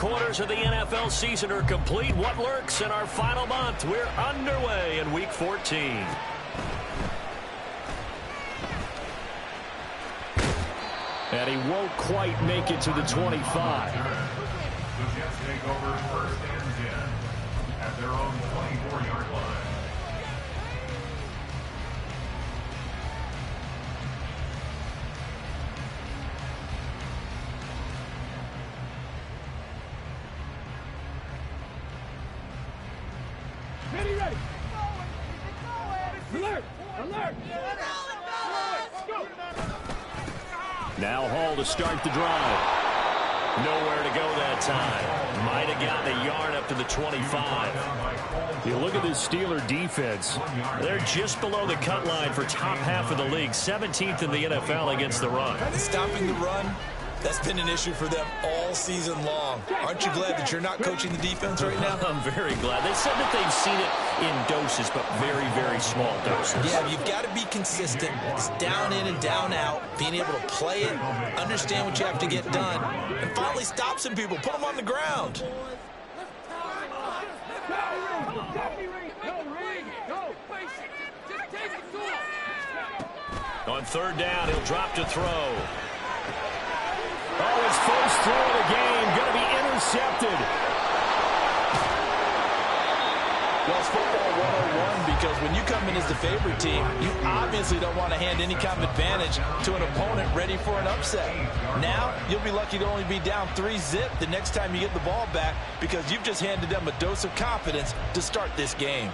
quarters of the NFL season are complete. What lurks in our final month? We're underway in Week 14. And he won't quite make it to the 25. The Jets take over first and 10 at their own 24-yard line. Ready. Alert! Alert! Now Hall to start the drive. Nowhere to go that time. Might have gotten a yard up to the 25. You look at this Steeler defense. They're just below the cut line for top half of the league. 17th in the NFL against the run. Stopping the run, that's been an issue for them all season long. Aren't you glad that you're not coaching the defense right now? I'm very glad. They said that they've seen it in doses, but very, very small doses. Yeah, you've got to be consistent. It's down in and down out, being able to play it, understand what you have to get done, and finally stop some people, put them on the ground. On third down, he'll drop to throw. Oh, his first throw of the game going to be intercepted. Well, it's football 101 because when you come in as the favorite team, you obviously don't want to hand any kind of advantage to an opponent ready for an upset. Now, you'll be lucky to only be down 3-zip the next time you get the ball back because you've just handed them a dose of confidence to start this game.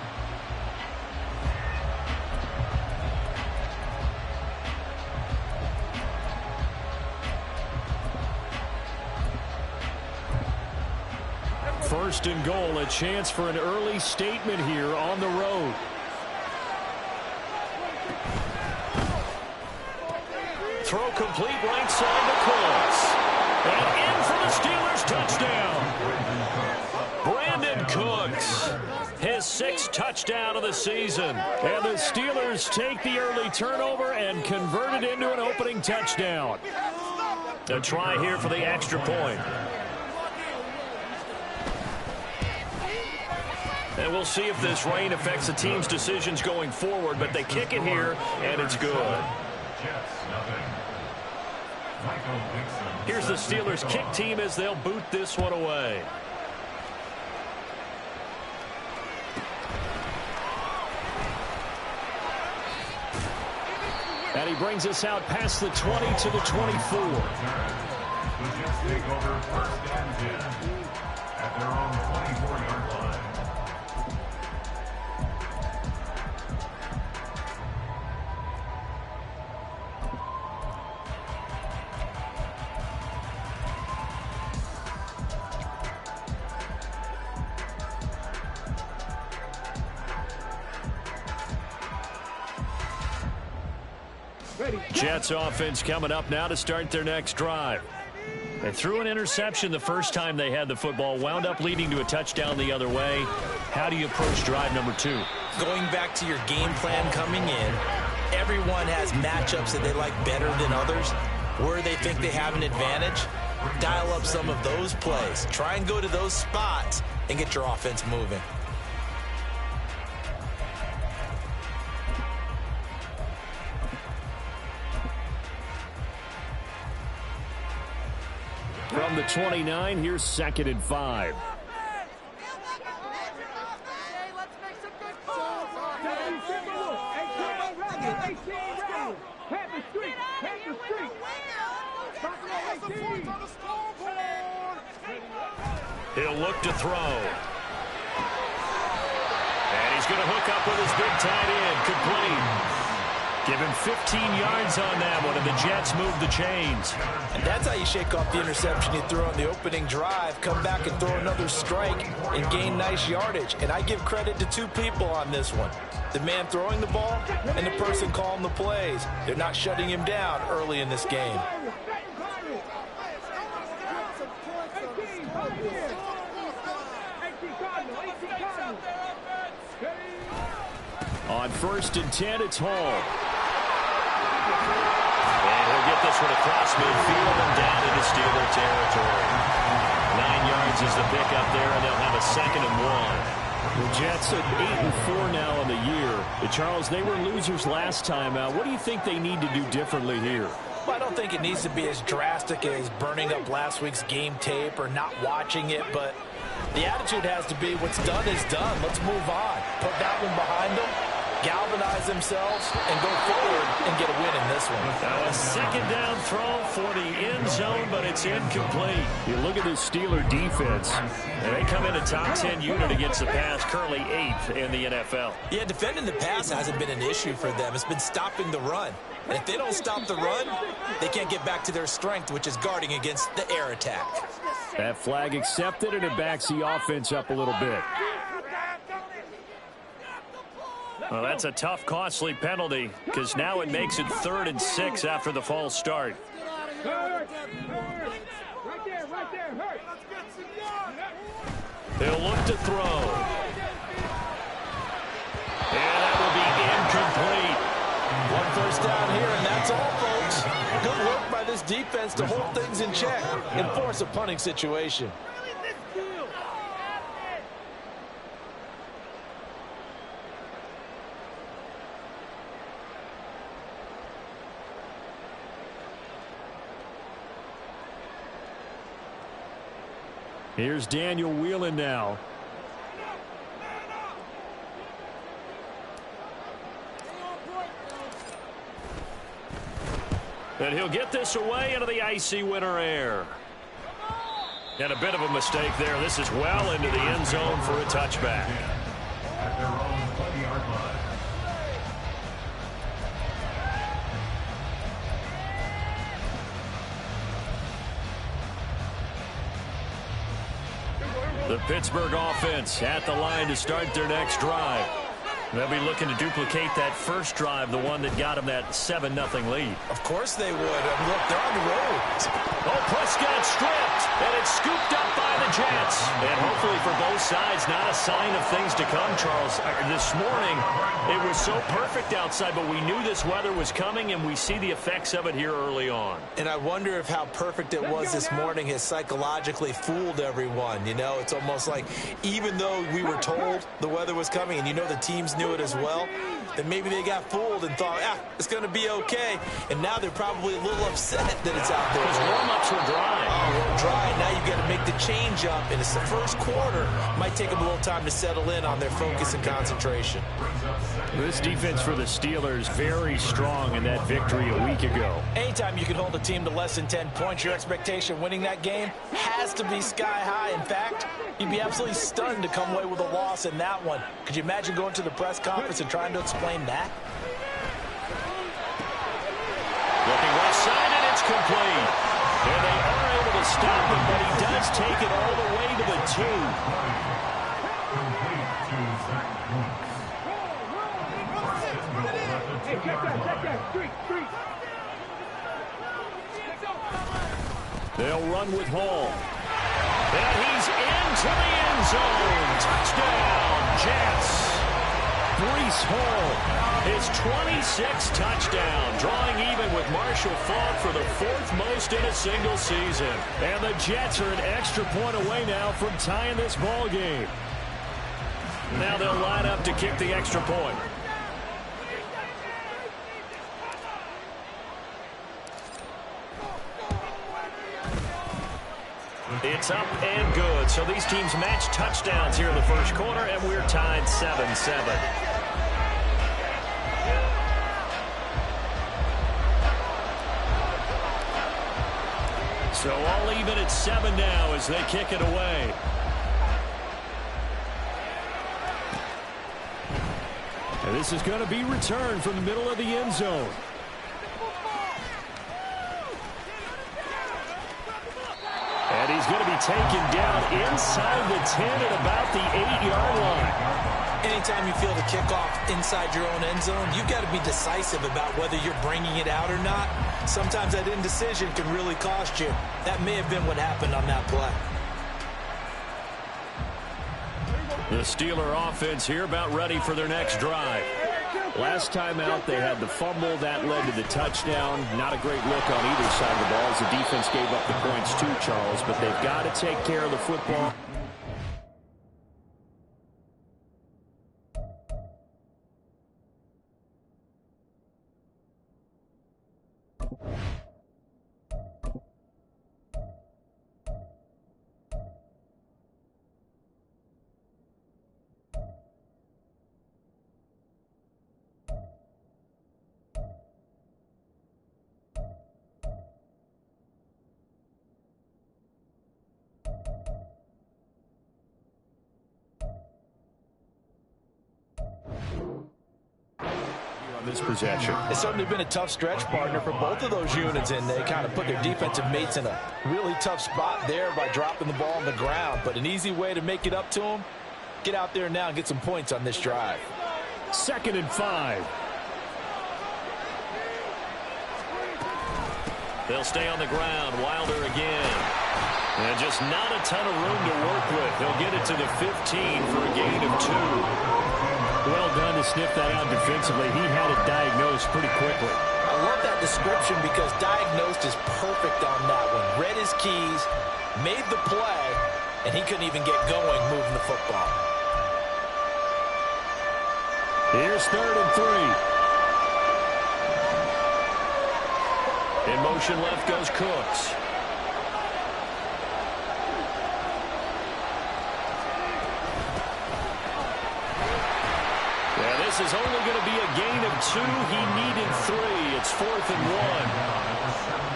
First and goal, a chance for an early statement here on the road. Throw complete right side to Cooks. And in for the Steelers touchdown. Brandon Cooks, his 6th touchdown of the season. And the Steelers take the early turnover and convert it into an opening touchdown. A try here for the extra point. And we'll see if this rain affects the team's decisions going forward, but they kick it here, and it's good. Here's the Steelers' kick team as they'll boot this one away. And he brings us out past the 20 to the 24. The Jets take over first and 10 at their own 24-yard line. Jets offense coming up now to start their next drive. They threw an interception the first time they had the football, wound up leading to a touchdown the other way. How do you approach drive number 2? Going back to your game plan coming in, everyone has matchups that they like better than others. Where they think they have an advantage, dial up some of those plays. Try and go to those spots and get your offense moving. From the 29, here's 2nd and 5. He'll look to throw. And he's going to hook up with his big tight end. Complete. Give him 15 yards on that one, and the Jets move the chains. And that's how you shake off the interception you threw on the opening drive, come back and throw another strike and gain nice yardage. And I give credit to 2 people on this one. The man throwing the ball and the person calling the plays. They're not shutting him down early in this game. On 1st and 10, it's Hall. And he'll get this one across midfield and down into Steeler territory. 9 yards is the pickup there, and they'll have a 2nd and 1. The Jets at 8-4 now on the year. Charles, they were losers last time out. What do you think they need to do differently here? Well, I don't think it needs to be as drastic as burning up last week's game tape or not watching it, but the attitude has to be what's done is done. Let's move on. Put that one behind them, galvanize themselves, and go forward and get a win in this one. Now a 2nd down throw for the end zone, but it's incomplete. You look at this Steeler defense. And they come in a top 10 unit against the pass, currently 8th in the NFL. Yeah, defending the pass hasn't been an issue for them. It's been stopping the run. And if they don't stop the run, they can't get back to their strength, which is guarding against the air attack. That flag accepted, and it backs the offense up a little bit. Well, that's a tough, costly penalty, because now it makes it 3rd and 6 after the false start. They'll look to throw. And that will be incomplete. 1 first down here, and that's all, folks. Good work by this defense to hold things in check and force a punting situation. Here's Daniel Whelan now. And he'll get this away into the icy winter air. And a bit of a mistake there. This is well into the end zone for a touchback. At their own 20-yard line. The Pittsburgh offense at the line to start their next drive. They'll be looking to duplicate that first drive, the one that got them that 7-0 lead. Of course they would. Look, they're on the road. Oh, Prescott stripped, and it's scooped up by the Jets. And hopefully for both sides, not a sign of things to come, Charles. This morning, it was so perfect outside, but we knew this weather was coming, and we see the effects of it here early on. And I wonder if how perfect it was this morning has psychologically fooled everyone. You know, it's almost like even though we were told the weather was coming, and you know the teams knew it as well, then maybe they got fooled and thought, it's going to be okay. And now they're probably a little upset that it's out there. Because warm-ups were dry. Oh, we're dry. Now you've got to make the change up, and it's the first quarter. Might take them a little time to settle in on their focus and concentration. This defense for the Steelers very strong in that victory a week ago. Anytime you can hold a team to less than 10 points, your expectation winning that game has to be sky high. In fact, you'd be absolutely stunned to come away with a loss in that one. Could you imagine going to the press conference and trying to explain that? Looking left side, and it's complete. And they are able to stop him, but he does take it all the way to the 2. Complete to Zach Moss. Hey, check that, street. They'll run with Hall. And he's into the end zone. Touchdown, Jets. Breece Hall. His 26th touchdown, drawing even with Marshall Faulk for the 4th most in a single season. And the Jets are an extra point away now from tying this ball game. Now they'll line up to kick the extra point. It's up and good. So these teams match touchdowns here in the first quarter, and we're tied 7-7. So all even at 7 now as they kick it away. And this is going to be returned from the middle of the end zone. And he's going to be taken down inside the 10 at about the 8-yard line. Anytime you feel the kickoff inside your own end zone, you've got to be decisive about whether you're bringing it out or not. Sometimes that indecision can really cost you. That may have been what happened on that play. The Steeler offense here about ready for their next drive. Last time out, they had the fumble. That led to the touchdown. Not a great look on either side of the ball as the defense gave up the points too, Charles. But they've got to take care of the football. This possession. It's certainly been a tough stretch, partner, for both of those units, and they kind of put their defensive mates in a really tough spot there by dropping the ball on the ground. But an easy way to make it up to them, get out there now and get some points on this drive. 2nd and 5. They'll stay on the ground. Wilder again. And just not a ton of room to work with. He'll get it to the 15 for a gain of 2. Well done to sniff that out defensively. He had it diagnosed pretty quickly. I love that description because diagnosed is perfect on that one. Read his keys, made the play, and he couldn't even get going moving the football. Here's 3rd and 3. In motion left goes Cooks. This is only going to be a gain of 2. He needed 3. It's 4th and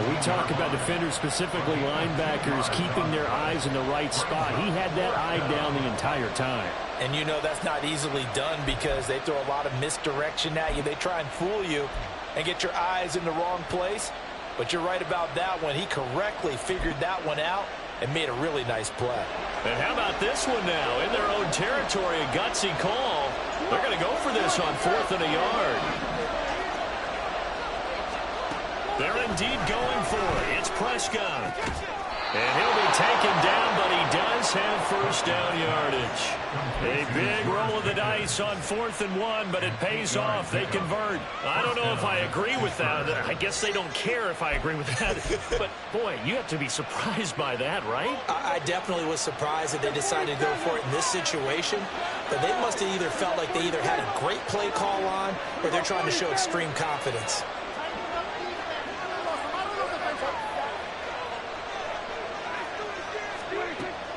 1. We talk about defenders, specifically linebackers, keeping their eyes in the right spot. He had that eye down the entire time. And you know that's not easily done because they throw a lot of misdirection at you. They try and fool you and get your eyes in the wrong place. But you're right about that one. He correctly figured that one out and made a really nice play. And how about this one now? In their own territory, a gutsy call. They're going to go for this on 4th and a yard. They're indeed going for it. It's Prescott. And he'll be taken down, but he does have first down yardage. A big roll of the dice on 4th and 1, but it pays off. They convert. I don't know if I agree with that. I guess they don't care if I agree with that. But, boy, you have to be surprised by that, right? I definitely was surprised that they decided to go for it in this situation. But they must have either felt like they either had a great play call on or they're trying to show extreme confidence.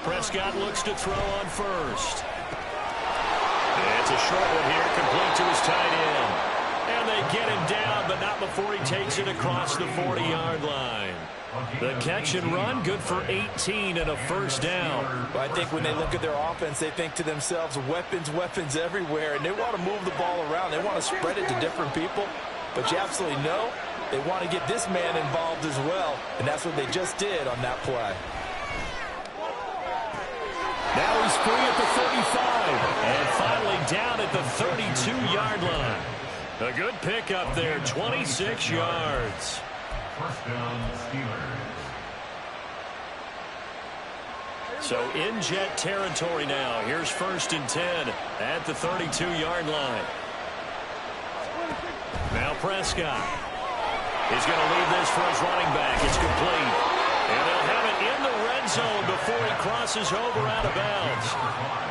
Prescott looks to throw on first. It's a short one here, complete to his tight end. And they get him down, but not before he takes it across the 40-yard line. The catch and run, good for 18 and a first down. Well, I think when they look at their offense, they think to themselves, weapons, weapons everywhere, and they want to move the ball around. They want to spread it to different people, but you absolutely know they want to get this man involved as well, and that's what they just did on that play. Now he's free at the 35. And finally down at the 32-yard line. A good pickup there, 26 yards. First down, Steelers. So in Jet territory now. Here's 1st and 10 at the 32-yard line. Now Prescott. He's going to leave this for his running back. It's complete. And they'll have it in the red zone before he crosses over out of bounds.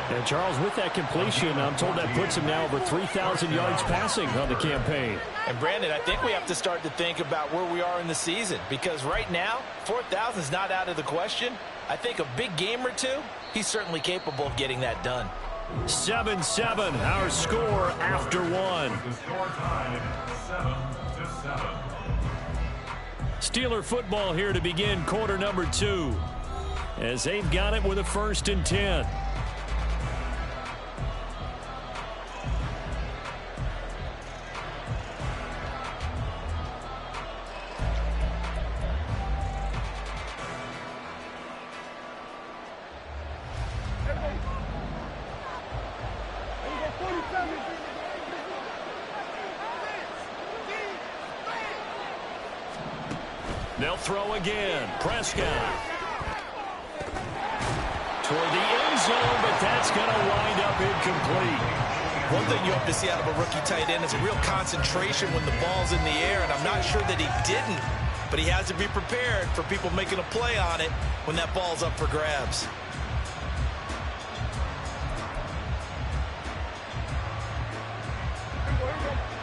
And Charles, with that completion, I'm told that puts him now over 3,000 yards passing on the campaign. And Brandon, I think we have to start to think about where we are in the season, because right now 4,000 is not out of the question. I think a big game or two, he's certainly capable of getting that done. 7-7, our score after one. The score tied 7-7. Steeler football here to begin quarter number 2, as they've got it with a 1st and 10. They'll throw again. Prescott. Toward the end zone, but that's going to wind up incomplete. One thing you hope to see out of a rookie tight end is a real concentration when the ball's in the air, and I'm not sure that he didn't, but he has to be prepared for people making a play on it when that ball's up for grabs.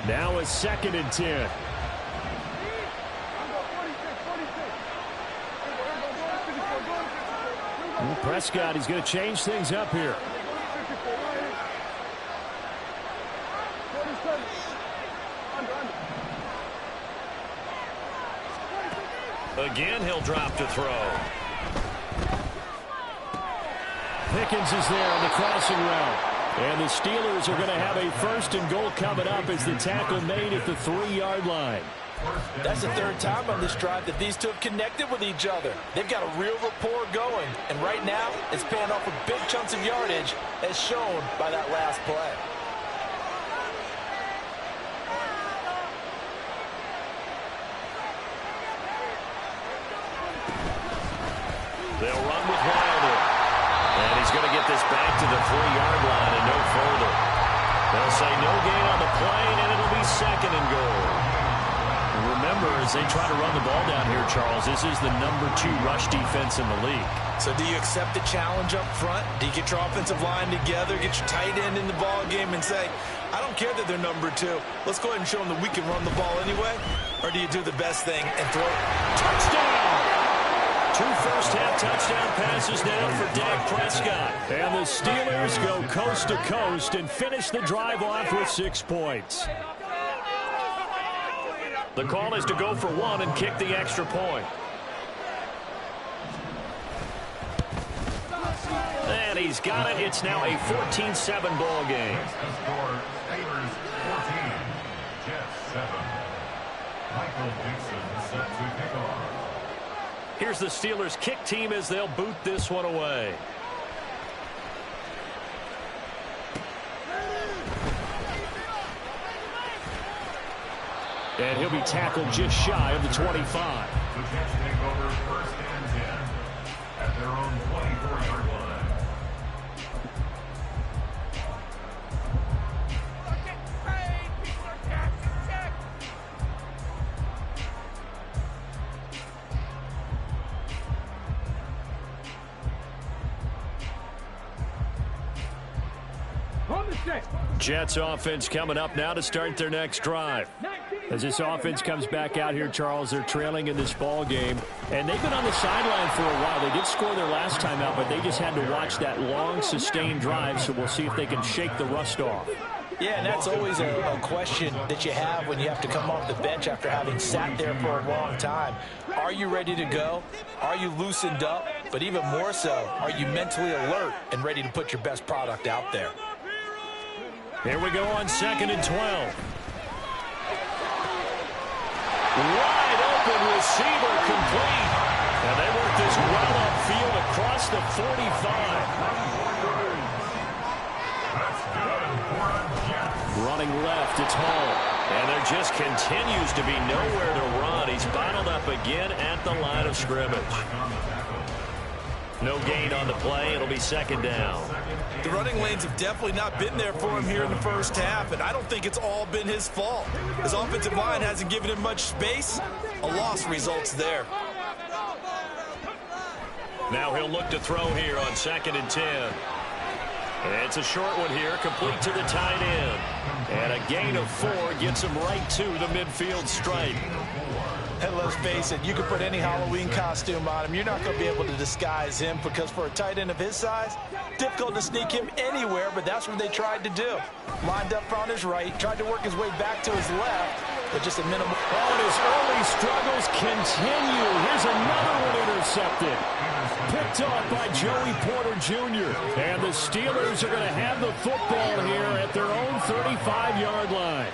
Now a 2nd and 10. Prescott, he's going to change things up here. Again, he'll drop to throw. Pickens is there on the crossing route. And the Steelers are going to have a 1st and goal coming up as the tackle made at the 3-yard line. That's the 3rd time on this drive that these two have connected with each other. They've got a real rapport going. And right now, it's paying off with big chunks of yardage as shown by that last play. They'll run with Wilder. And he's going to get this back to the 3-yard line and no further. They'll say no gain on the play, and it'll be 2nd and goal. Remember, as they try to run the ball down here, Charles, this is the number 2 rush defense in the league. So do you accept the challenge up front? Do you get your offensive line together, get your tight end in the ball game and say, I don't care that they're number 2. Let's go ahead and show them that we can run the ball anyway? Or do you do the best thing and throw it? Touchdown! 2 first-half touchdown passes now for Dak Prescott. And the Steelers go coast to coast and finish the drive off with 6 points. The call is to go for 1 and kick the extra point. And he's got it. It's now a 14-7 ball game. Steelers 14, Jets 7. Michael Dixon set to kick off. Here's the Steelers kick team as they'll boot this one away. And he'll be tackled just shy of the 25. The Jets take over 1st and 10 at their own 24-yard line. Jets offense coming up now to start their next drive. As this offense comes back out here, Charles, they're trailing in this ball game. And they've been on the sideline for a while. They did score their last time out, but they just had to watch that long, sustained drive. So we'll see if they can shake the rust off. Yeah, and that's always a question that you have when you have to come off the bench after having sat there for a long time. Are you ready to go? Are you loosened up? But even more so, are you mentally alert and ready to put your best product out there? Here we go on 2nd and 12. Wide open receiver complete. And they work this well upfield across the 45. Running left, it's Hall. And there just continues to be nowhere to run. He's bottled up again at the line of scrimmage. No gain on the play. It'll be 2nd down. The running lanes have definitely not been there for him here in the first half, and I don't think it's all been his fault. His offensive line hasn't given him much space. A loss results there. Now he'll look to throw here on 2nd and 10. It's a short one here, complete to the tight end. And a gain of 4 gets him right to the midfield stripe. And let's face it, you can put any Halloween costume on him. You're not going to be able to disguise him because for a tight end of his size, difficult to sneak him anywhere, but that's what they tried to do. Lined up on his right, tried to work his way back to his left, but just a minimal. Oh, and his early struggles continue. Here's another one intercepted. Picked off by Joey Porter Jr. And the Steelers are going to have the football here at their own 35-yard line.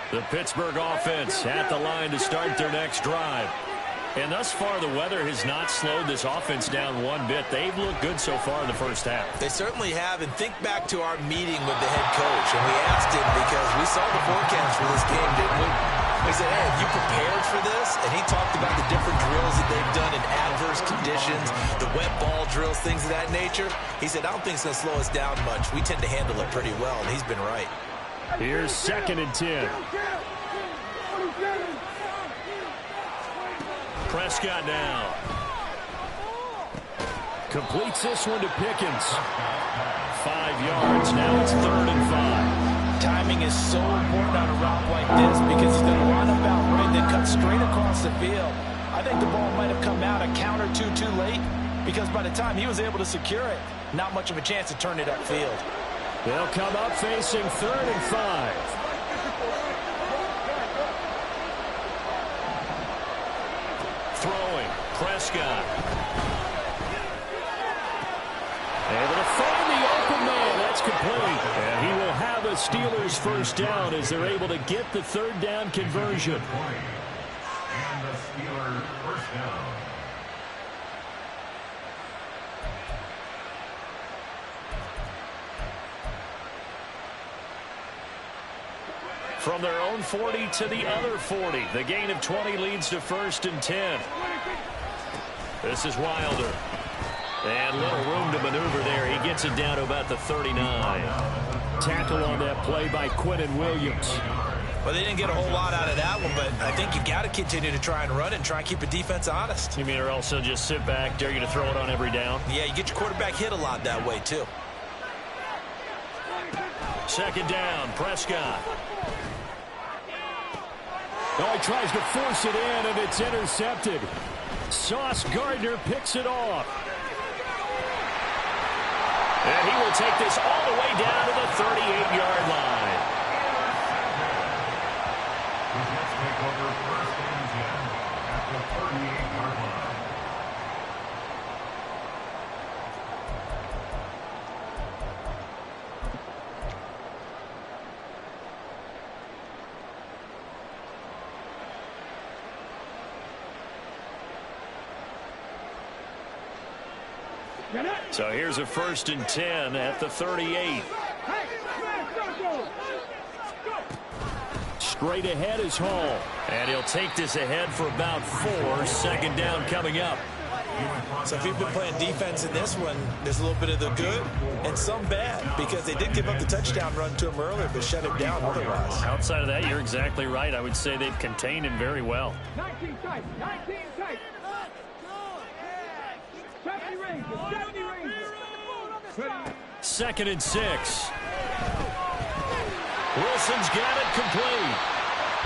The Pittsburgh offense at the line to start their next drive. And thus far, the weather has not slowed this offense down one bit. They've looked good so far in the first half. They certainly have. And think back to our meeting with the head coach. And we asked him because we saw the forecast for this game, didn't we? We said, hey, have you prepared for this? And he talked about the different drills that they've done in adverse conditions, the wet ball drills, things of that nature. He said, I don't think it's going to slow us down much. We tend to handle it pretty well, and he's been right. Here's 2nd and 10. Prescott now. Completes this one to Pickens. 5 yards. Now it's 3rd and 5. Timing is so important on a route like this because he's going to line up out right, then cut straight across the field. I think the ball might have come out a count or two too late because by the time he was able to secure it, not much of a chance to turn it upfield. They'll come up facing 3rd and 5. Throwing. Prescott. Able to find the open man. That's complete. And he will have a Steelers first down as they're able to get the 3rd down conversion. And the Steelers first down. From their own 40 to the other 40. The gain of 20 leads to 1st and 10. This is Wilder. And little room to maneuver there. He gets it down to about the 39. Tackle on that play by Quinnen Williams. Well, they didn't get a whole lot out of that one, but I think you got to continue to try and run it and try and keep the defense honest. You mean or also just sit back, dare you to throw it on every down? Yeah, you get your quarterback hit a lot that way, too. 2nd down, Prescott. Oh, he tries to force it in, and it's intercepted. Sauce Gardner picks it off. And he will take this all the way down to the 38-yard line. The Jets take over 1st and 10 at the 38-yard line. So here's a 1st and 10 at the 38. Straight ahead is Hall. And he'll take this ahead for about 4. 2nd down coming up. So if you've been playing defense in this one, there's a little bit of the good and some bad because they did give up the touchdown run to him earlier but shut him down otherwise. Outside of that, you're exactly right. I would say they've contained him very well. 19 tight. 19 tight. 70 Rangers. 70 Rangers. 2nd and 6. Wilson's got it complete.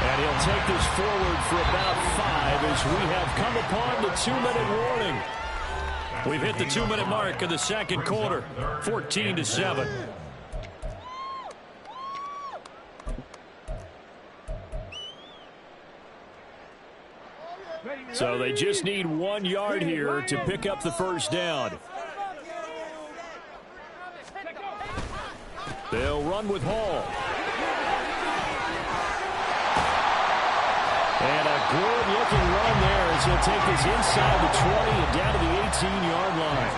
And he'll take this forward for about 5 as we have come upon the 2-minute warning. We've hit the 2-minute mark of the 2nd quarter. 14-7. So they just need 1 yard here to pick up the first down. They'll run with Hall. And a good-looking run there as he'll take this inside the 20 and down to the 18-yard line.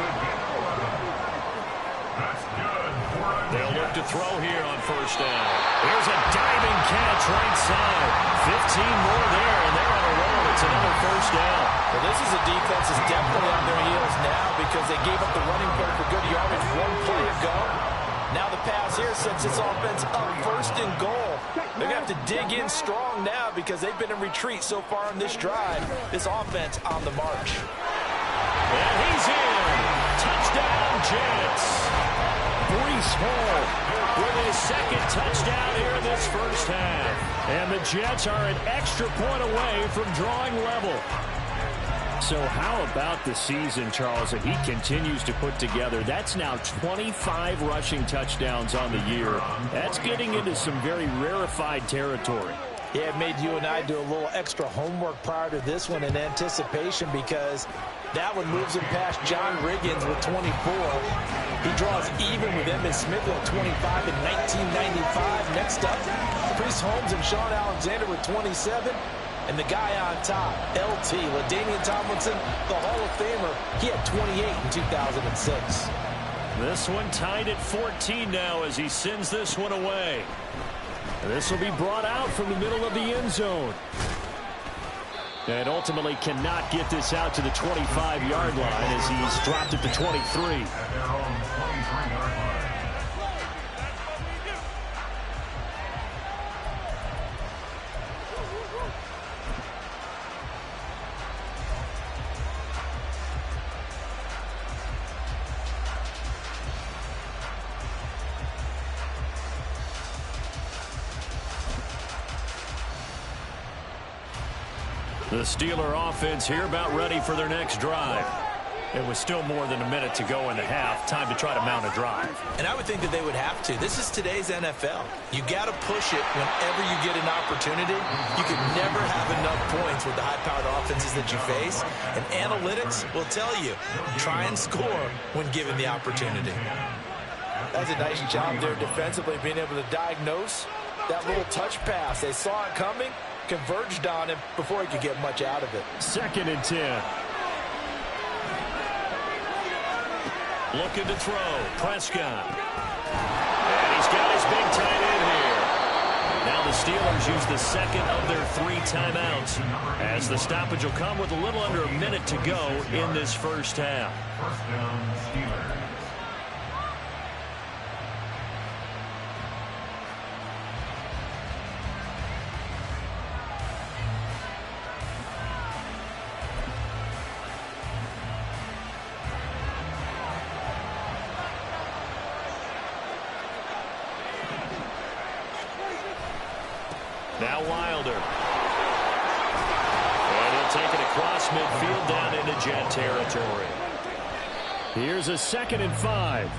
They'll look to throw here on first down. Here's a diving catch right side. 15 more there, and they're on a roll. It's another first down. Well, this is a defense that's definitely on their heels now because they gave up the running play for good yardage 1 play ago. Now the pass here sets this offense up 1st and goal. They're going to have to dig in strong now because they've been in retreat so far in this drive. This offense on the march. And he's in. Touchdown, Jets. Breece Hall with his 2nd touchdown here in this first half. And the Jets are an extra point away from drawing level. So how about the season, Charles, that he continues to put together? That's now 25 rushing touchdowns on the year. That's getting into some very rarefied territory. Yeah, it made you and I do a little extra homework prior to this one in anticipation because that one moves him past John Riggins with 24. He draws even with Emmitt Smith at 25 in 1995. Next up, Priest Holmes and Sean Alexander with 27. And the guy on top, LT, LaDainian Tomlinson, the Hall of Famer, he had 28 in 2006. This one tied at 14 now as he sends this one away. This will be brought out from the middle of the end zone. And ultimately cannot get this out to the 25-yard line as he's dropped at the 23. At their own 23-yard line. The Steeler offense here about ready for their next drive. It was still more than a minute to go in the half. Time to try to mount a drive. And I would think that they would have to. This is today's NFL. You got to push it whenever you get an opportunity. You can never have enough points with the high-powered offenses that you face. And analytics will tell you, try and score when given the opportunity. That's a nice job there defensively, being able to diagnose that little touch pass. They saw it coming, converged on him before he could get much out of it. 2nd and 10. Looking to throw. Prescott. And he's got his big tight end here. Now the Steelers use the second of their 3 timeouts as the stoppage will come with a little under a minute to go in this first half. First down, Steelers. Now Wilder. And he'll take it across midfield down into Jet territory. Here's a 2nd and 5.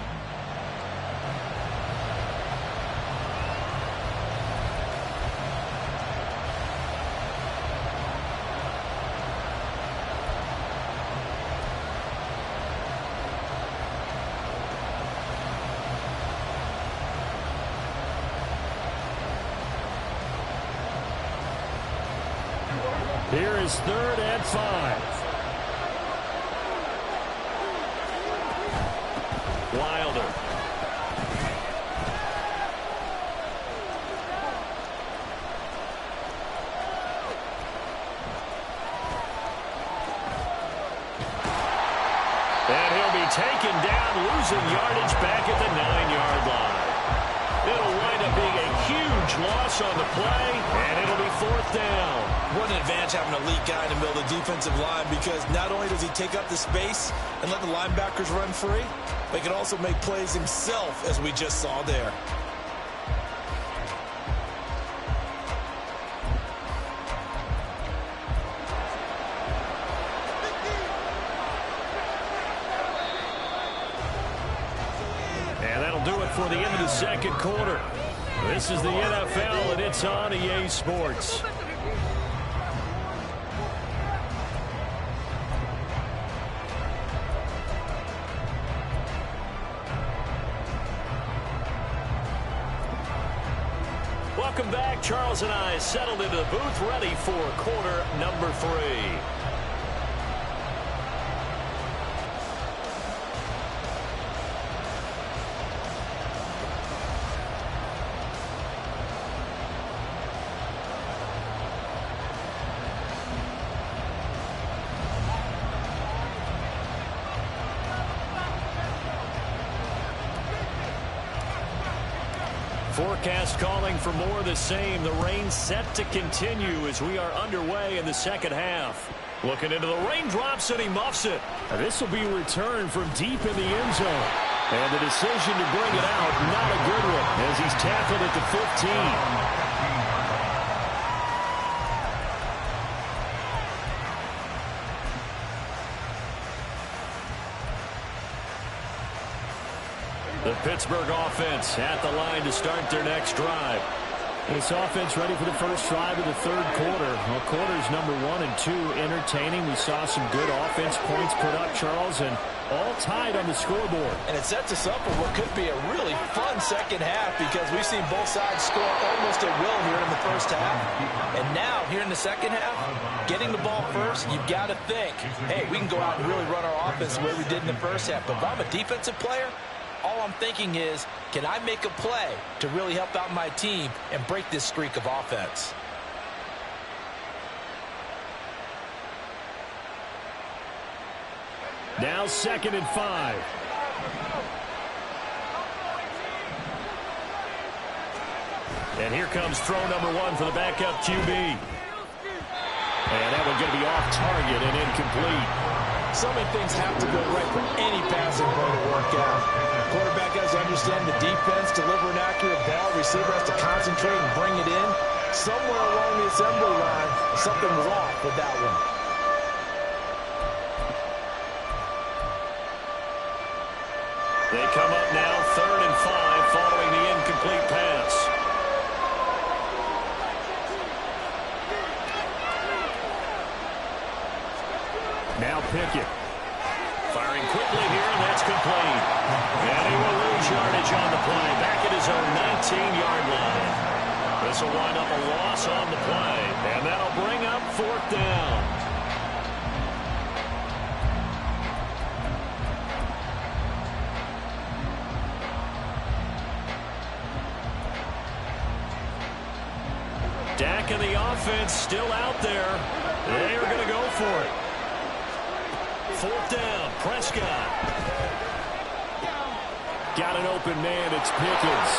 Here is 3rd and 5. Wilder. And he'll be taken down, losing yardage back at the 9-yard line. It'll wind up being a huge loss on the play, and it'll be 4th down. What an advantage having an elite guy in the middle of the defensive line, because not only does he take up the space and let the linebackers run free, but he can also make plays himself, as we just saw there. And that'll do it for the end of the 2nd quarter. This is the NFL, and it's on EA Sports. Welcome back. Charles and I settled into the booth, ready for quarter number 3. Forecast calling for more of the same. The rain set to continue as we are underway in the 2nd half. Looking into the raindrops, and he muffs it. This will be returned from deep in the end zone. And the decision to bring it out, not a good one, as he's tackled at the 15. The Pittsburgh offense at the line to start their next drive. This offense ready for the first drive of the 3rd quarter. Well, quarters number 1 and 2 entertaining. We saw some good offense points put up, Charles, and all tied on the scoreboard. And it sets us up for what could be a really fun 2nd half, because we've seen both sides score almost at will here in the first half. And now, here in the 2nd half, getting the ball first, you've got to think, hey, we can go out and really run our offense the way we did in the first half. But if I'm a defensive player, all I'm thinking is, can I make a play to really help out my team and break this streak of offense? Now 2nd and 5. And here comes throw number 1 for the backup QB. And that one's going to be off target and incomplete. So many things have to go right for any passing play to work out. Quarterback has to understand the defense, deliver an accurate ball. Receiver has to concentrate and bring it in. Somewhere along the assembly line, something was off with that one. They come up now 3rd and 5 following the incomplete pass. Now Pickett. Firing quickly here, and that's complete. And he will lose yardage on the play. Back at his own 19-yard line. This will wind up a loss on the play. And that'll bring up 4th down. Dak and the offense still out there. They are going to go for it. 4th down, Prescott. Got an open man, it's Pickens.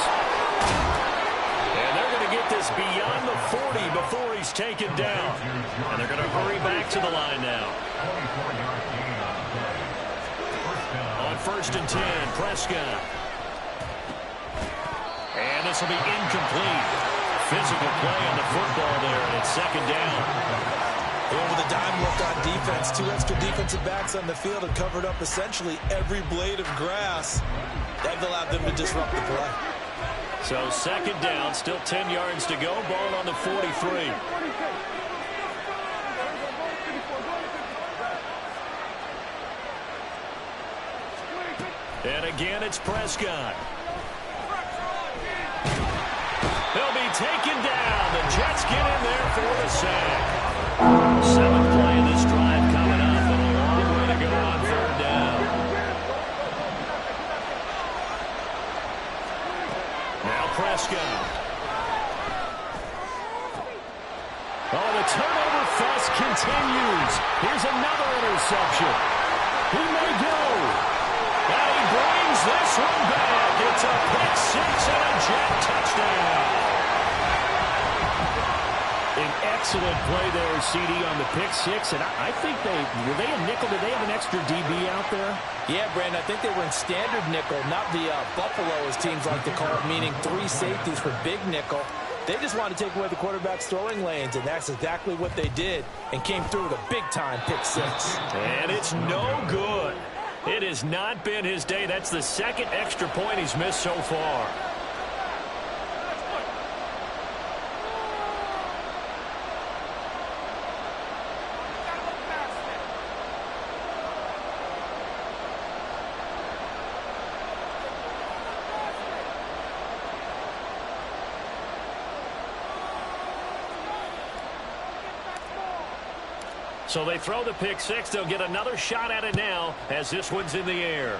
And they're going to get this beyond the 40 before he's taken down. And they're going to hurry back to the line now. On 1st and 10, Prescott. And this will be incomplete. Physical play on the football there, and it's 2nd down. Over the dime look on defense. 2 extra defensive backs on the field and covered up essentially every blade of grass. That allowed them to disrupt the play. So 2nd down, still 10 yards to go. Ball on the 43. And again, it's Prescott. He'll be taken down. The Jets get in there for the sack. 7th play of this drive coming up, and a long way to go on 3rd down. Now Prescott. Oh, the turnover fuss continues. Here's another interception. He may go. And he brings this one back. It's a pick 6 and a Jet touchdown. An excellent play there, CD, on the pick 6. And I think were they a nickel? Did they have an extra DB out there? Yeah, Brandon, I think they were in standard nickel, not the Buffalo, as teams like to call it, meaning 3 safeties for big nickel. They just wanted to take away the quarterback's throwing lanes, and that's exactly what they did, and came through with a big-time pick 6. And it's no good. It has not been his day. That's the 2nd extra point he's missed so far. So they throw the pick 6. They'll get another shot at it now as this one's in the air.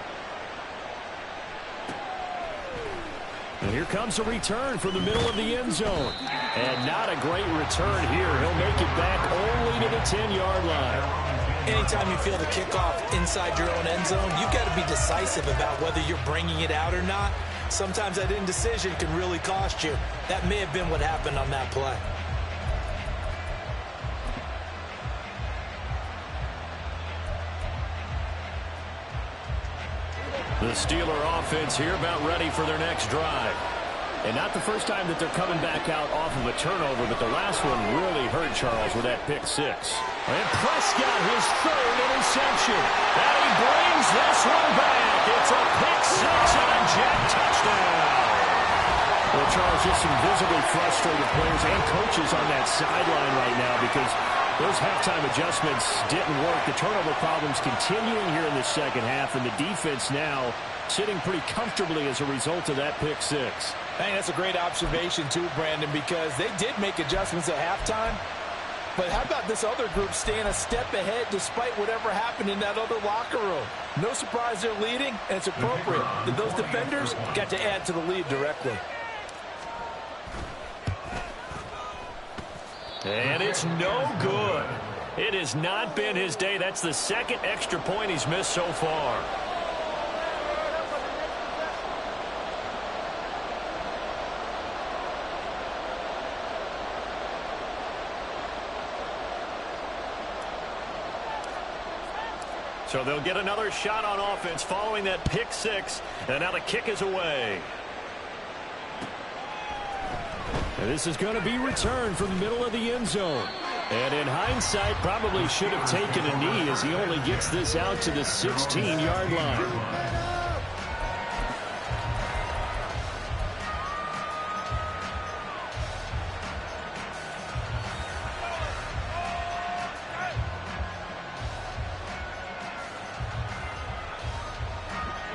And here comes a return from the middle of the end zone. And not a great return here. He'll make it back only to the 10-yard line. Anytime you feel the kickoff inside your own end zone, you've got to be decisive about whether you're bringing it out or not. Sometimes that indecision can really cost you. That may have been what happened on that play. The Steeler offense here about ready for their next drive. And not the first time that they're coming back out off of a turnover, but the last one really hurt Charles with that pick 6. And Prescott, his 3rd interception. And he brings this one back. It's a pick 6 and a Jet touchdown. Well, Charles, just some visibly frustrated players and coaches on that sideline right now because those halftime adjustments didn't work. The turnover problems continuing here in the 2nd half, and the defense now sitting pretty comfortably as a result of that pick 6. I think that's a great observation too, Brandon, because they did make adjustments at halftime, But how about this other group staying a step ahead despite whatever happened in that other locker room? No surprise they're leading, and it's appropriate that those defenders got to add to the lead directly. And it's no good. It has not been his day. That's the second extra point he's missed so far. So they'll get another shot on offense following that pick six. And now the kick is away. And this is going to be returned from the middle of the end zone. And in hindsight, probably should have taken a knee as he only gets this out to the 16-yard line.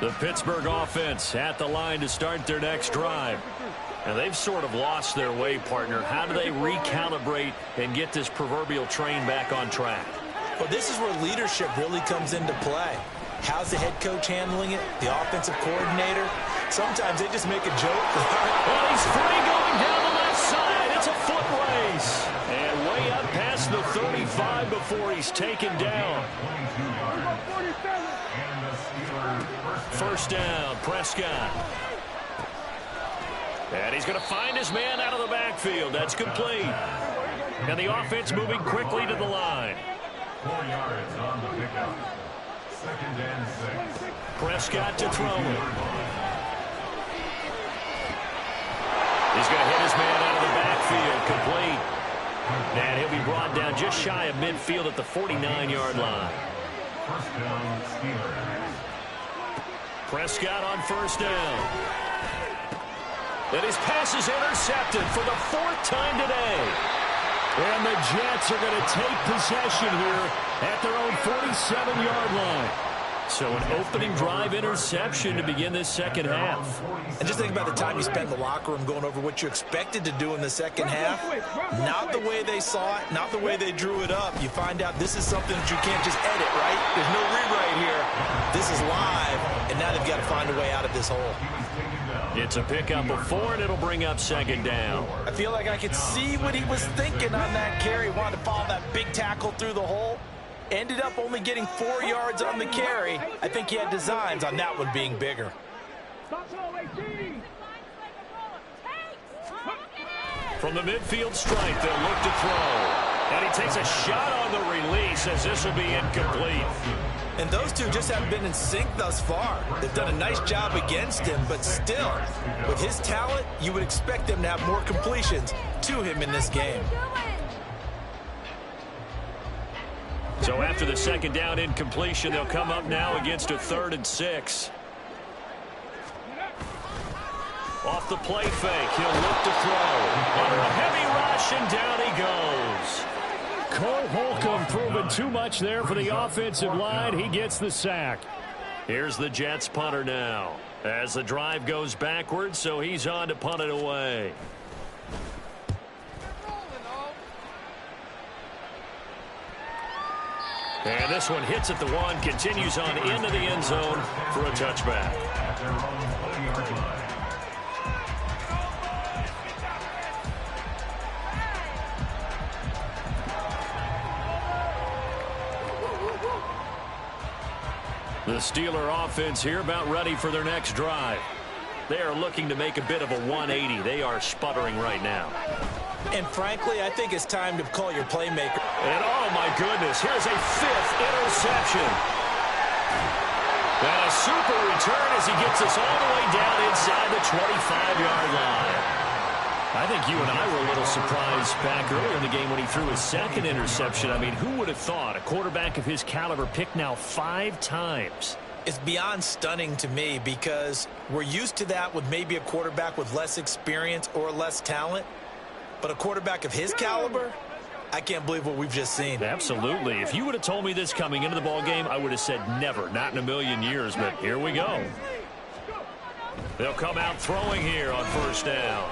The Pittsburgh offense at the line to start their next drive. And they've sort of lost their way, partner. How do they recalibrate and get this proverbial train back on track? Well, this is where leadership really comes into play. How's the head coach handling it? The offensive coordinator? Sometimes they just make a joke. Well, he's free going down the left side. It's a foot race. And way up past the 35 before he's taken down. First down, Prescott. And he's going to find his man out of the backfield. That's complete. And the offense moving quickly to the line. 4 yards on the pickup. 2nd and 6. Prescott to throw. He's going to hit his man out of the backfield. Complete. And he'll be brought down just shy of midfield at the 49-yard line. First down, Steelers. Prescott on first down. And his pass is intercepted for the 4th time today. And the Jets are going to take possession here at their own 47-yard line. So an opening drive interception to begin this second half. And just think about the time you spent in the locker room going over what you expected to do in the second half. Not the way they saw it, not the way they drew it up. You find out this is something that you can't just edit, right? There's no rewrite here. This is live, and now they've got to find a way out of this hole. It's a pickup of 4, and it'll bring up second down. I feel like I could see what he was thinking on that carry. Wanted to follow that big tackle through the hole. Ended up only getting 4 yards on the carry. I think he had designs on that one being bigger. From the midfield stripe, they'll look to throw. And he takes a shot on the release as this will be incomplete. And those two just haven't been in sync thus far. They've done a nice job against him, but still, with his talent, you would expect them to have more completions to him in this game. So after the second down incompletion, they'll come up now against a 3rd and 6. Off the play fake, he'll look to throw. Under a heavy rush, and down he goes. Cole Holcomb proving too much there for the offensive line. He gets the sack. Here's the Jets punter now. As the drive goes backwards, so he's on to punt it away. And this one hits at the 1, continues on into the end zone for a touchback. At their own 20-yard line. The Steeler offense here about ready for their next drive. They are looking to make a bit of a 180. They are sputtering right now. And frankly, I think it's time to call your playmaker. And oh my goodness, here's a 5th interception. And a super return as he gets us all the way down inside the 25-yard line. I think you and I were a little surprised back earlier in the game when he threw his 2nd interception. I mean, who would have thought a quarterback of his caliber picked now 5 times? It's beyond stunning to me because we're used to that with maybe a quarterback with less experience or less talent. But a quarterback of his caliber, I can't believe what we've just seen. Absolutely. If you would have told me this coming into the ball game, I would have said never, not in a million years. But here we go. They'll come out throwing here on first down.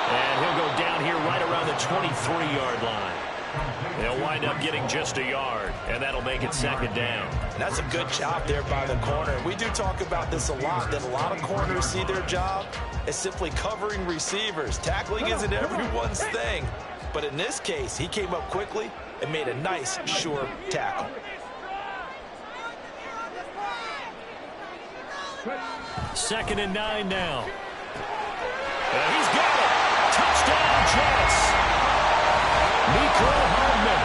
And he'll go down here right around the 23-yard line. They'll wind up getting just a yard, and that'll make it second down. And that's a good job there by the corner. We do talk about this a lot, that a lot of corners see their job as simply covering receivers. Tackling isn't everyone's thing. But in this case, he came up quickly and made a nice, sure tackle. Second and 9 now. And he's got it. Touchdown, Jets. Nico Hardman,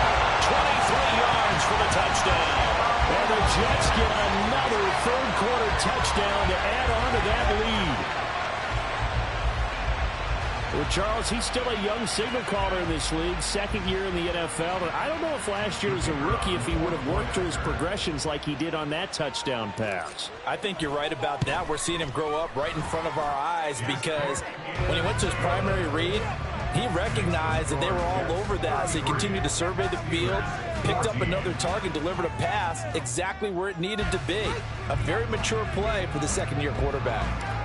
23 yards for the touchdown. And the Jets get another third-quarter touchdown to add on to that lead. Well, Charles, he's still a young signal caller in this league, second year in the NFL. And I don't know if last year as a rookie if he would have worked through his progressions like he did on that touchdown pass. I think you're right about that. We're seeing him grow up right in front of our eyes because when he went to his primary read, he recognized that they were all over that. So he continued to survey the field, picked up another target, delivered a pass exactly where it needed to be. A very mature play for the second-year quarterback.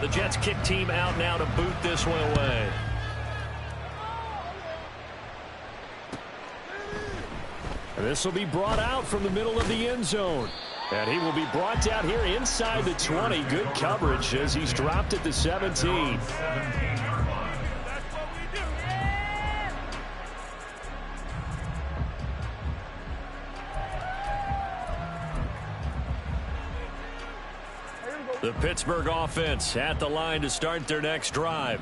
The Jets kick team out now to boot this one away. And this will be brought out from the middle of the end zone. And he will be brought down here inside the 20. Good coverage as he's dropped at the 17. The Pittsburgh offense at the line to start their next drive.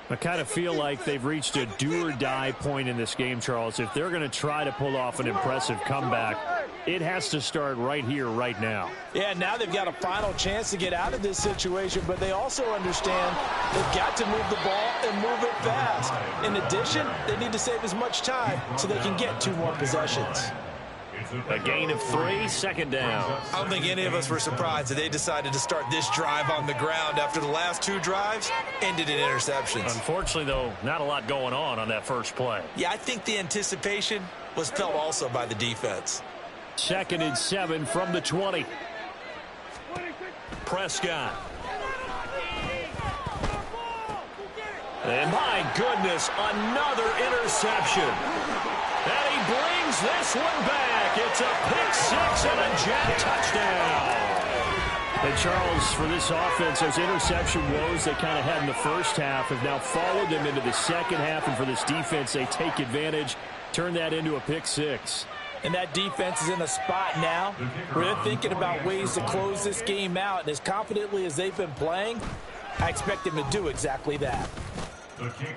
I kind of feel like they've reached a do-or-die point in this game, Charles. If they're going to try to pull off an impressive comeback, it has to start right here, right now. Yeah, now they've got a final chance to get out of this situation, but they also understand they've got to move the ball and move it fast. In addition, they need to save as much time so they can get 2 more possessions. A gain of 3, second down. I don't think any of us were surprised that they decided to start this drive on the ground after the last 2 drives ended in interceptions. Unfortunately, though, not a lot going on that first play. Yeah, I think the anticipation was felt also by the defense. Second and 7 from the 20. Prescott. And my goodness, another interception. And he brings this one back. It's a pick 6 and a Jet touchdown. And Charles, for this offense, those interception woes they kind of had in the first half have now followed them into the second half. And for this defense, they take advantage, turn that into a pick 6. And that defense is in a spot now where they're thinking about ways to close this game out. And as confidently as they've been playing, I expect them to do exactly that.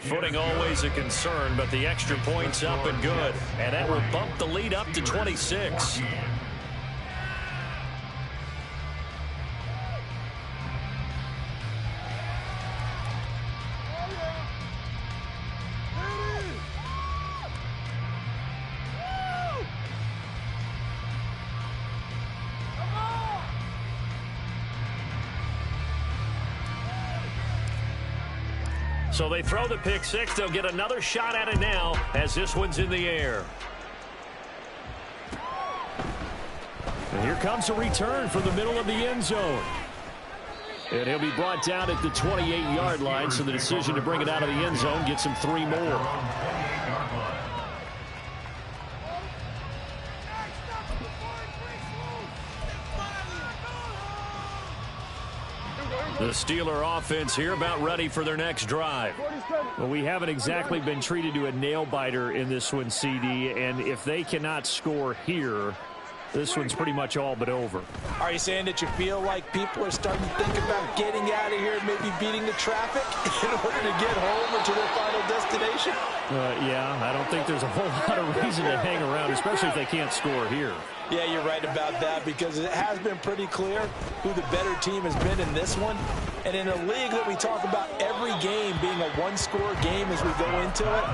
Footing always a concern, but the extra point's up and good. And that will bump the lead up to 26. So they throw the pick 6. They'll get another shot at it now as this one's in the air. And here comes a return from the middle of the end zone. And he'll be brought down at the 28-yard line, so the decision to bring it out of the end zone gets him 3 more. The Steeler offense here about ready for their next drive. Well, we haven't exactly been treated to a nail-biter in this one, CD, and if they cannot score here, this one's pretty much all but over. Are you saying that you feel like people are starting to think about getting out of here and maybe beating the traffic in order to get home or to their final destination? Yeah, I don't think there's a whole lot of reason to hang around, especially if they can't score here. Yeah, you're right about that because it has been pretty clear who the better team has been in this one. And in a league that we talk about every game being a one-score game as we go into it,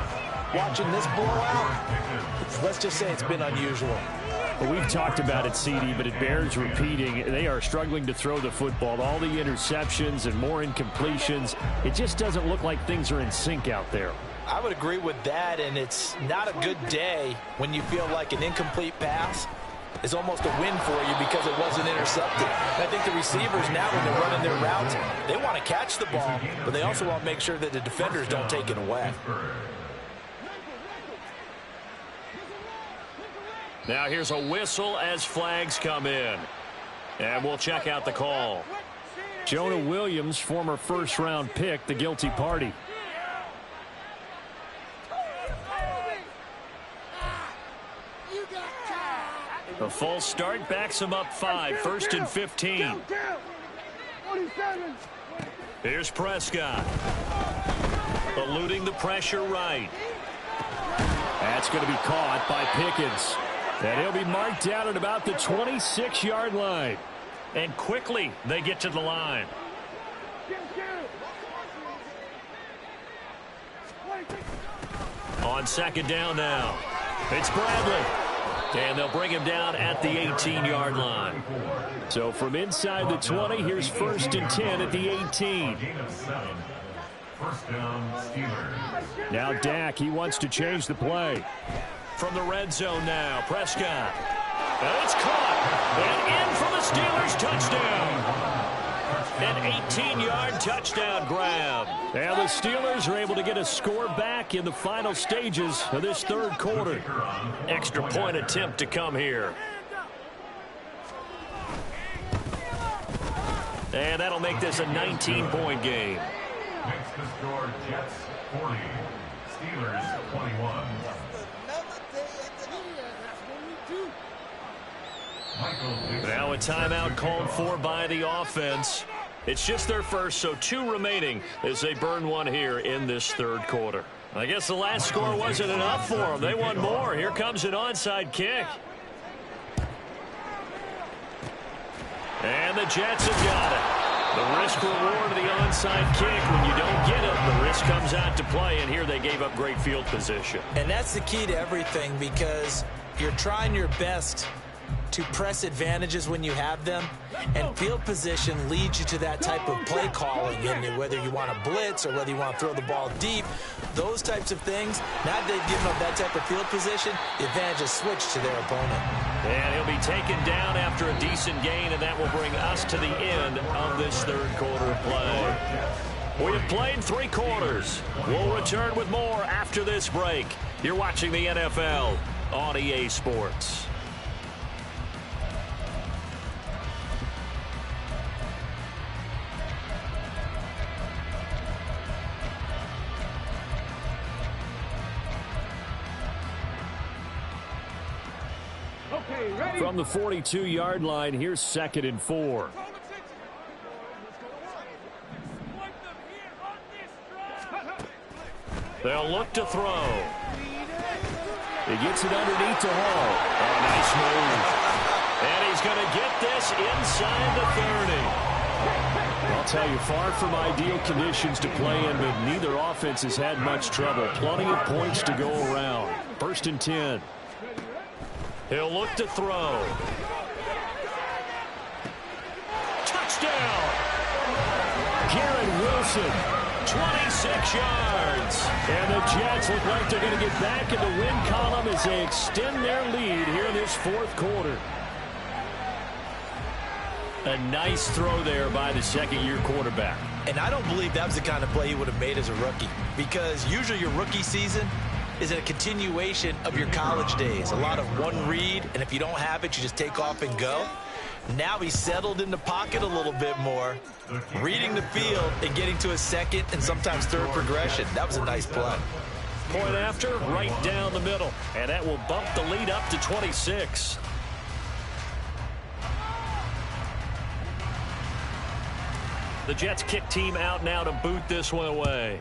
watching this blowout, let's just say it's been unusual. Well, we've talked about it, CD, but it bears repeating. They are struggling to throw the football. All the interceptions and more incompletions. It just doesn't look like things are in sync out there. I would agree with that, and it's not a good day when you feel like an incomplete pass is almost a win for you because it wasn't intercepted. And I think the receivers now, when they're running their routes, they want to catch the ball, but they also want to make sure that the defenders don't take it away. Now here's a whistle as flags come in. And we'll check out the call. Jonah Williams, former first-round pick, the guilty party. The false start backs him up 5, 1st and 15. Here's Prescott. Eluding the pressure right. That's going to be caught by Pickens. And he'll be marked down at about the 26-yard line. And quickly they get to the line. On 2nd down now. It's Bradley. And they'll bring him down at the 18-yard line. So from inside the 20, here's 1st and 10 at the 18. First down, Steelers. Now Dak, he wants to change the play. From the red zone now, Prescott. And it's caught. And in for the Steelers touchdown. An 18-yard touchdown grab. And the Steelers are able to get a score back in the final stages of this 3rd quarter. Extra point attempt to come here. And that'll make this a 19-point game. Makes the score Jets 40, Steelers 21. Now a timeout called for by the offense. It's just their first, so 2 remaining as they burn one here in this 3rd quarter. I guess the last score wasn't enough for them. They want more. Here comes an onside kick. And the Jets have got it. The risk-reward of the onside kick, when you don't get it, the risk comes out to play, and here they gave up great field position. And that's the key to everything, because you're trying your best to press advantages when you have them, and field position leads you to that type of play calling, and whether you want to blitz or whether you want to throw the ball deep, those types of things. Now that they've given up that type of field position, the advantage is switched to their opponent. And he'll be taken down after a decent gain, and that will bring us to the end of this 3rd quarter of play. We have played 3 quarters. We'll return with more after this break. You're watching the NFL on EA Sports. From the 42-yard line, here's 2nd and 4. They'll look to throw. He gets it underneath to Hall. Oh, nice move. And he's going to get this inside the 30. I'll tell you, far from ideal conditions to play in, but neither offense has had much trouble. Plenty of points to go around. 1st and 10. He'll look to throw. Touchdown! Garrett Wilson. 26 yards. And the Jets look like they're going to get back in the win column as they extend their lead here in this 4th quarter. A nice throw there by the 2nd-year quarterback. And I don't believe that was the kind of play he would have made as a rookie, because usually your rookie season is a continuation of your college days. A lot of one read, and if you don't have it, you just take off and go. Now he's settled in the pocket a little bit more, reading the field and getting to a 2nd and sometimes 3rd progression. That was a nice play. Point after, right down the middle. And that will bump the lead up to 26. The Jets kick team out now to boot this one away.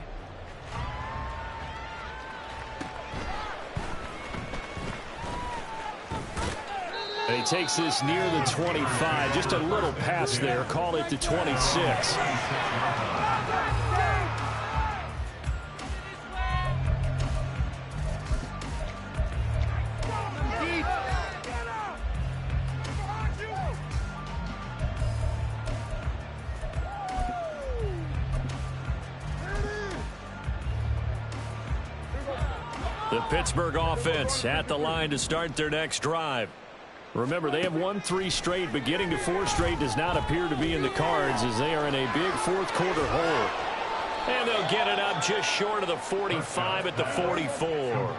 And he takes this near the 25. Just a little pass there. Call it the 26. The Pittsburgh offense at the line to start their next drive. Remember, they have won 3 straight, but getting to 4 straight does not appear to be in the cards as they are in a big fourth quarter hole. And they'll get it up just short of the 45 at the 44.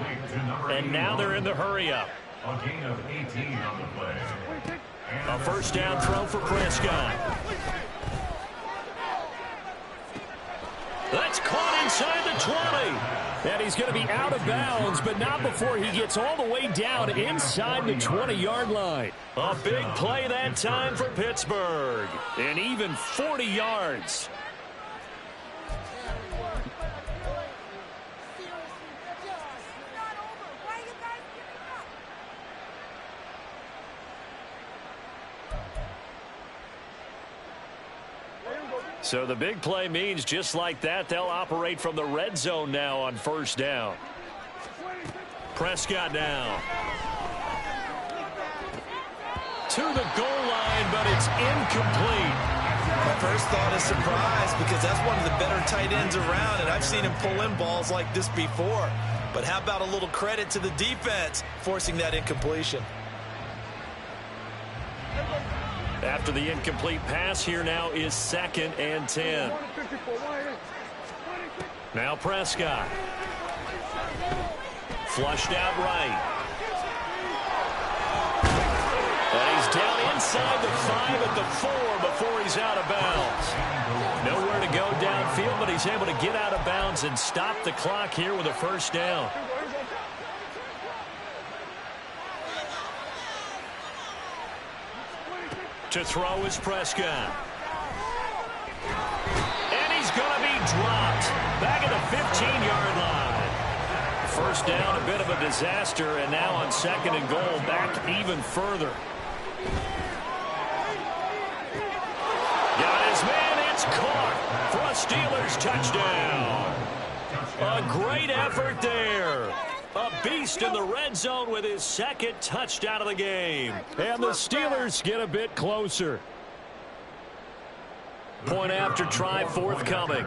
And now they're in the hurry-up. A gain of 18 on the play. A first down throw for Prescott. That's caught inside the 20. And he's going to be out of bounds, but not before he gets all the way down inside the 20-yard line. A big play that time for Pittsburgh. And even 40 yards. So the big play means just like that, they'll operate from the red zone now on first down. Prescott now. To the goal line, but it's incomplete. My first thought is surprise because that's one of the better tight ends around, and I've seen him pull in balls like this before. But how about a little credit to the defense forcing that incompletion? After the incomplete pass, here now is 2nd and 10. Now Prescott. Flushed out right. And he's down inside the 5 at the 4 before he's out of bounds. Nowhere to go downfield, but he's able to get out of bounds and stop the clock here with a first down. To throw is Prescott. And he's going to be dropped. Back at the 15-yard line. First down, a bit of a disaster, and now on 2nd and goal, back even further. Got his man, it's caught for a Steelers touchdown. A great effort there. A beast in the red zone with his 2nd touchdown of the game. And the Steelers get a bit closer. Point after try forthcoming.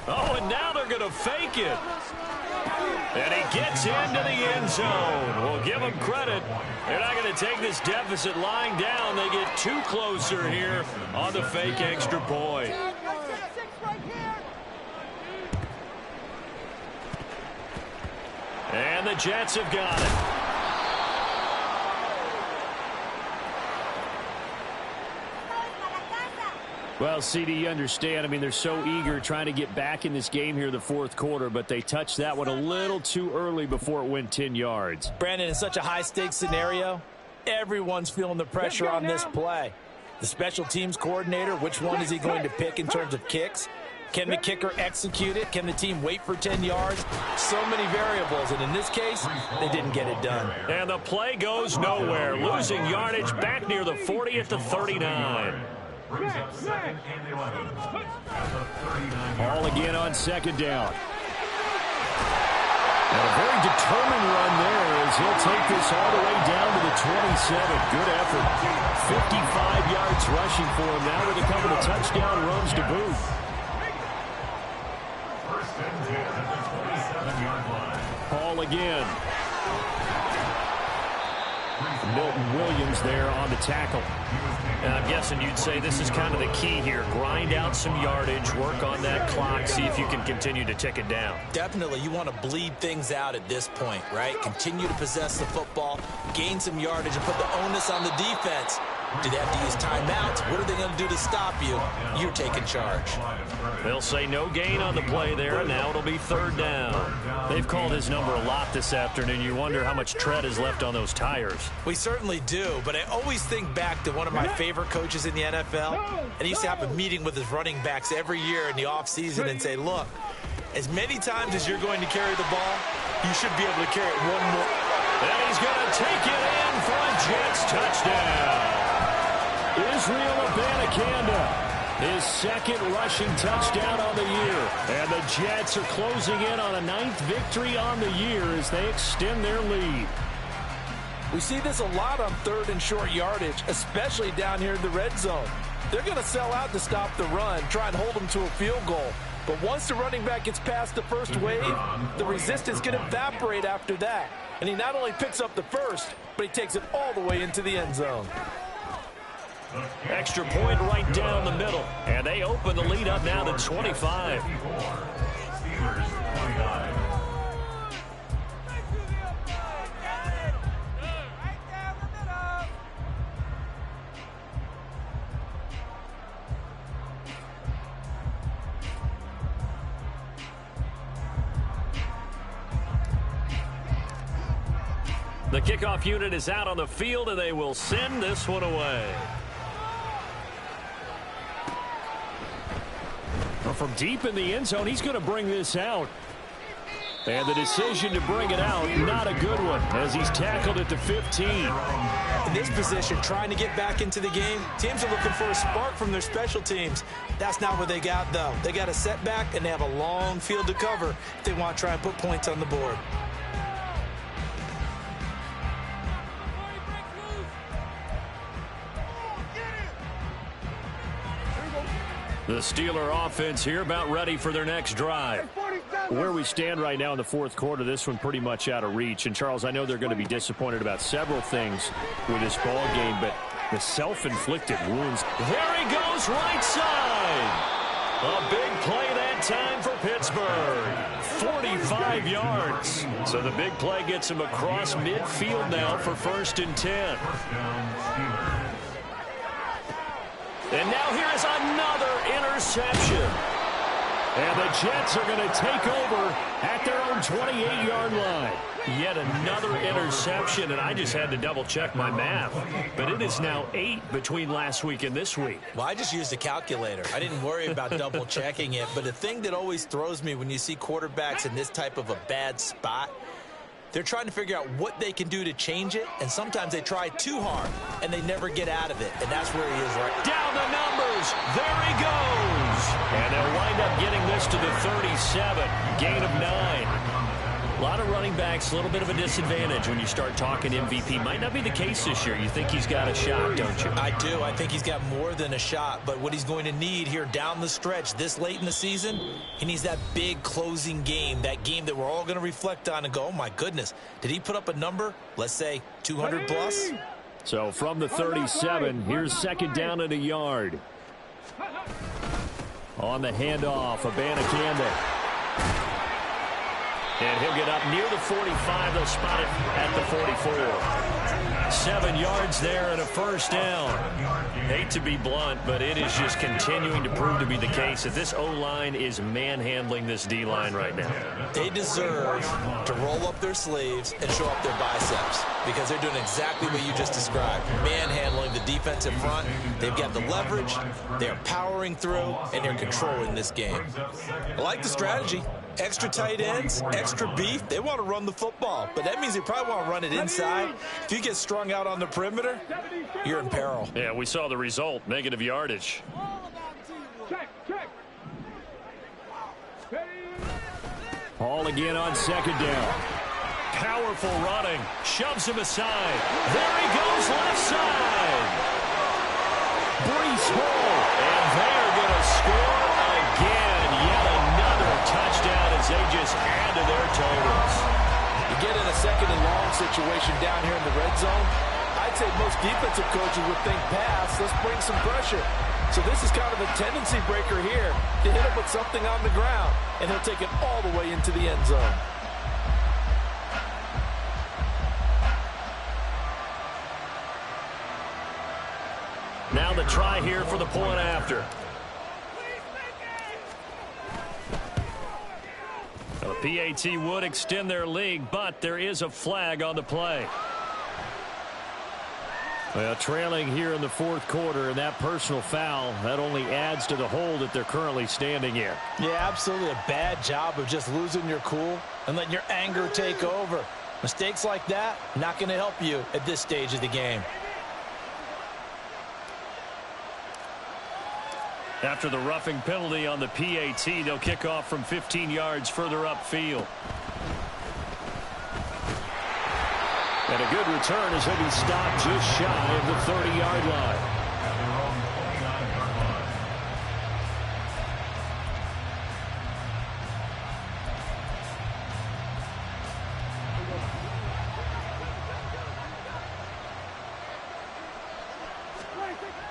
Oh, and now they're going to fake it. And he gets into the end zone. We'll give them credit. They're not going to take this deficit lying down. They get 2 closer here on the fake extra point. And the Jets have got it. Well, CD, you understand. I mean, they're so eager trying to get back in this game here in the fourth quarter, but they touched that one a little too early before it went 10 yards. Brandon, in such a high-stakes scenario, everyone's feeling the pressure on this play. The special teams coordinator, which one is he going to pick in terms of kicks? Can the kicker execute it? Can the team wait for 10 yards? So many variables, and in this case, they didn't get it done. And the play goes nowhere, losing yardage back near the 40 at the 39. Brings up 2nd and 11 at the 39. All again on 2nd down. And a very determined run there as he'll take this all the way down to the 27. Good effort. 55 yards rushing for him now with a couple of touchdown runs to boot. First and 10 at the 27-yard line. Paul again. Milton Williams there on the tackle. And I'm guessing you'd say this is kind of the key here. Grind out some yardage, work on that clock, see if you can continue to tick it down. Definitely, you want to bleed things out at this point, right? Continue to possess the football, gain some yardage, and put the onus on the defense. Do they have to use timeouts? What are they going to do to stop you? You're taking charge. They'll say no gain on the play there, and now it'll be 3rd down. They've called his number a lot this afternoon. You wonder how much tread is left on those tires. We certainly do, but I always think back to one of my favorite coaches in the NFL, and he used to have a meeting with his running backs every year in the offseason and say, look, as many times as you're going to carry the ball, you should be able to carry it one more. And he's going to take it in for a Jets touchdown. Israel Abanikanda, his 2nd rushing touchdown on the year. And the Jets are closing in on a 9th victory on the year as they extend their lead. We see this a lot on 3rd and short yardage, especially down here in the red zone. They're going to sell out to stop the run, try and hold them to a field goal. But once the running back gets past the first wave, the resistance can evaporate after that. And he not only picks up the first, but he takes it all the way into the end zone. Extra point right down the middle. And they open the lead up now to 25. Steelers 29. The kickoff unit is out on the field, and they will send this one away. Well, from deep in the end zone, he's going to bring this out. And the decision to bring it out, not a good one, as he's tackled at the 15. In this position, trying to get back into the game, teams are looking for a spark from their special teams. That's not what they got, though. They got a setback, and they have a long field to cover if they want to try and put points on the board. The Steeler offense here about ready for their next drive. Where we stand right now in the fourth quarter, this one pretty much out of reach. And, Charles, I know they're going to be disappointed about several things with this ball game, but the self-inflicted wounds. There he goes, right side. A big play that time for Pittsburgh. 45 yards. So the big play gets him across midfield now for 1st and 10. And now here is another interception. And the Jets are going to take over at their own 28-yard line. Yet another interception, and I just had to double-check my math. But it is now 8 between last week and this week. Well, I just used a calculator. I didn't worry about double-checking it. But the thing that always throws me when you see quarterbacks in this type of a bad spot, they're trying to figure out what they can do to change it, and sometimes they try too hard, and they never get out of it, and that's where he is right now. Down the numbers. There he goes. And they'll wind up getting this to the 37. Gain of 9. A lot of running backs, a little bit of a disadvantage when you start talking MVP. Might not be the case this year. You think he's got a shot, don't you? I do. I think he's got more than a shot. But what he's going to need here down the stretch this late in the season, he needs that big closing game, that game that we're all going to reflect on and go, oh, my goodness, did he put up a number, let's say 200 plus? So from the 37, here's 2nd down and a yard. On the handoff, Abanikanda. And he'll get up near the 45. They'll spot it at the 44. 7 yards there and a 1st down. Hate to be blunt, but it is just continuing to prove to be the case that this O-line is manhandling this D-line right now. They deserve to roll up their sleeves and show up their biceps because they're doing exactly what you just described. Manhandling the defensive front. They've got the leverage. They're powering through, and they're controlling this game. I like the strategy. Extra tight ends, extra beef. They want to run the football, but that means they probably want to run it inside. If you get strung out on the perimeter, you're in peril. Yeah, we saw the result, negative yardage. Check. Hall again on 2nd down. Powerful running, shoves him aside. There he goes, left side. Breece Hall, and they're going to score again. Yet another touchdown as they just add to their totals. You get in a 2nd and long situation down here in the red zone, I'd say most defensive coaches would think pass, let's bring some pressure. So this is kind of a tendency breaker here to hit him with something on the ground, and he'll take it all the way into the end zone. Now the try here for the point after. The PAT would extend their lead, but there is a flag on the play. Well, trailing here in the fourth quarter, and that personal foul, that only adds to the hole that they're currently standing in. Yeah, absolutely a bad job of just losing your cool and letting your anger take over. Mistakes like that, not going to help you at this stage of the game. After the roughing penalty on the PAT, they'll kick off from 15 yards further upfield. And a good return as he'll be stopped just shy of the 30-yard line.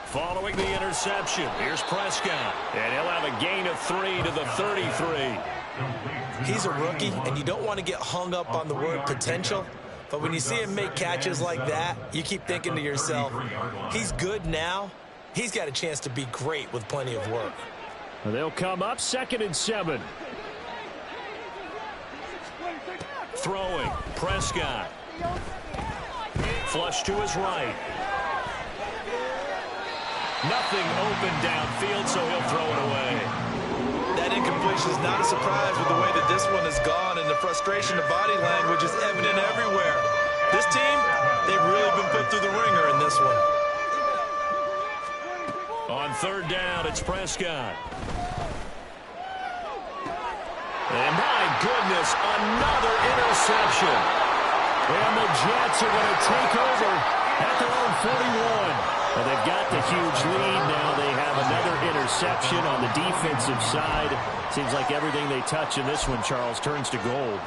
Following the interception, here's Prescott. And he'll have a gain of 3 to the 33. He's a rookie, and you don't want to get hung up on the word potential. But when you see him make catches like that, you keep thinking to yourself, he's good now. He's got a chance to be great with plenty of work. They'll come up 2nd and 7. Throwing, Prescott. Flush to his right. Nothing open downfield, so he'll throw it away. That incompletion is not a surprise with the way that this one has gone, and the frustration of body language is evident everywhere. This team, they've really been put through the ringer in this one. On 3rd down, it's Prescott. And my goodness, another interception. And the Jets are going to take over at their own 41. Well, they've got the huge lead now. They have another interception on the defensive side. Seems like everything they touch in this one, Charles, turns to gold.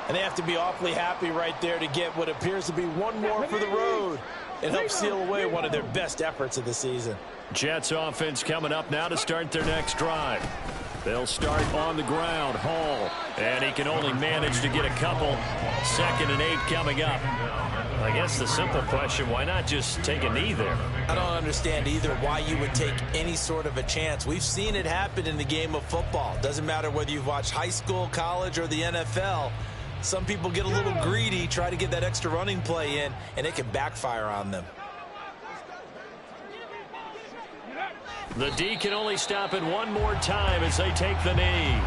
And they have to be awfully happy right there to get what appears to be one more for the road. It helps seal away one of their best efforts of the season. Jets offense coming up now to start their next drive. They'll start on the ground. Hall. And he can only manage to get a couple. 2nd and 8 coming up. I guess the simple question, why not just take a knee there? I don't understand either why you would take any sort of a chance. We've seen it happen in the game of football. Doesn't matter whether you've watched high school, college, or the NFL. Some people get a little greedy, try to get that extra running play in, and it can backfire on them. The D can only stop it one more time as they take the knee.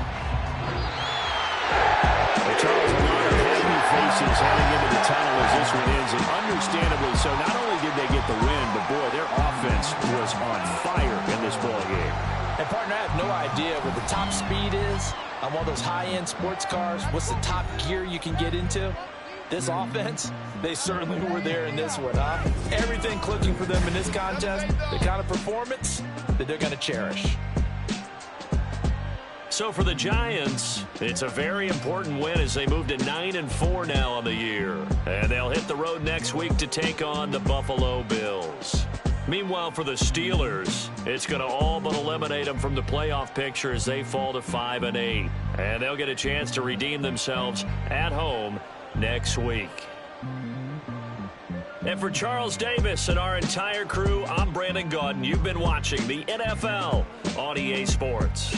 Charles, a lot of happy faces heading into the tunnel as this one ends, and understandably so. Not only did they get the win, but boy, their offense was on fire in this ball game. And partner, I have no idea what the top speed is on one of those high-end sports cars. What's the top gear you can get into? This offense, they certainly were there in this one, huh? Everything clicking for them in this contest, the kind of performance that they're going to cherish. So for the Giants, it's a very important win as they move to 9-4 now on the year. And they'll hit the road next week to take on the Buffalo Bills. Meanwhile, for the Steelers, it's going to all but eliminate them from the playoff picture as they fall to 5-8. And they'll get a chance to redeem themselves at home next week. And for Charles Davis and our entire crew, I'm Brandon Gaudin. You've been watching the NFL on EA Sports.